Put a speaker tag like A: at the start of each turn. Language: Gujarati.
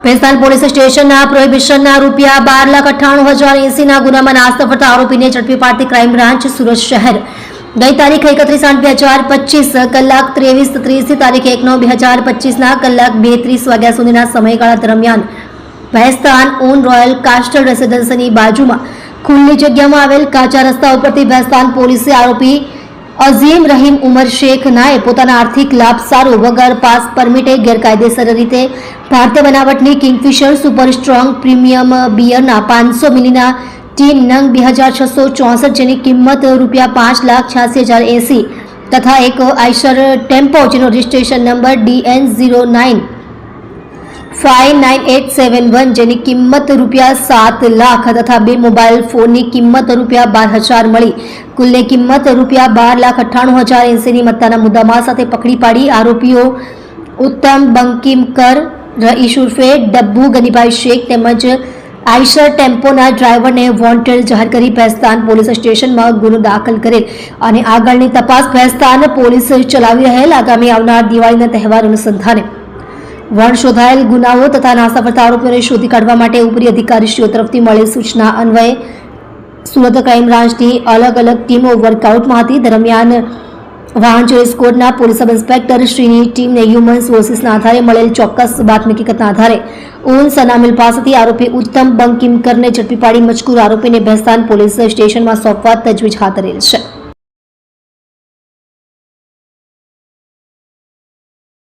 A: ભેસ્તાન પોલીસ સ્ટેશનના પ્રોહિબિશનના ₹12,98,080 ગુનામાં નાસ્તો ફરતા આરોપીને ઝડપી પાડતી ક્રાઇમ બ્રાન્ચ સુરત શહેર ગઈ તારીખ 31/8/2025 કલાક 23:30 થી તારીખ 1/9/2025 કલાક 2:30 વાગ્યા સુધીના સમયગાળા દરમિયાન ભેસ્તાન ઓન રોયલ કાસ્ટલ રેસિડેન્સીની બાજુમાં ખુલ્લી જગ્યામાં આવેલ કાચા રસ્તા ઉપરથી ભેસ્તાન પોલીસે આરોપી અઝીમ રહીમ ઉમર શેખ નાએ પોતાના આર્થિક લાભ સારું વગર પાસ પરમિટે ગેરકાયદેસર રીતે ભારતીય બનાવટની કિંગફિશર સુપર સ્ટ્રોંગ પ્રીમિયમ બિયરના 500 મિલીના ટીન નંગ 2664 જેની કિંમત ₹5,86,080 તથા એક આઈશર ટેમ્પો જેનો રજિસ્ટ્રેશન નંબર DN09597871 જેની કિંમત ₹7 લાખ તથા બે મોબાઈલ ફોનની કિંમત ₹12,000 મળી કુલની કિંમત ₹12,98,080 ની મત્તાના મુદ્દામાલ સાથે પકડી પાડી આરોપીઓ ઉત્તમ બંકિમકર રઈસ ઉર્ફે ડબ્બુ ગનીભાઈ શેખ તેમજ આઈશર ટેમ્પોના ડ્રાઈવરને વોન્ટેડ જાહેર કરી ભેસ્તાન પોલીસ સ્ટેશનમાં ગુનો દાખલ કરેલ અને આગળની તપાસ ભેસ્તાન પોલીસ ચલાવી રહેલ આગામી આવનાર દિવાળીના તહેવાર અનુસંધાને વણ શોધાયેલ ગુનાઓ તથા નાસ્તા ફરતા આરોપીઓને શોધી કાઢવા માટે ઉપરી અધિકારીશ્રીઓ તરફથી મળેલ સૂચના અન્વયે સુરત ક્રાઇમ બ્રાન્ચની અલગ અલગ ટીમો વર્કઆઉટમાં હતી દરમિયાન વાહન ચોરી સ્કોડના પોલીસ સબ ઇન્સ્પેક્ટર શ્રીની ટીમને હ્યુમન સોર્સિસના આધારે મળેલ ચોક્કસ બાતમી હકીકતના આધારે ઓન સનામિલ પાસેથી આરોપી ઉત્તમ બંકિમકરને ઝડપી પાડી મજકૂર આરોપીને ભેસ્તાન પોલીસ સ્ટેશનમાં સોંપવા તજવીજ હાથ ધરેલ છે।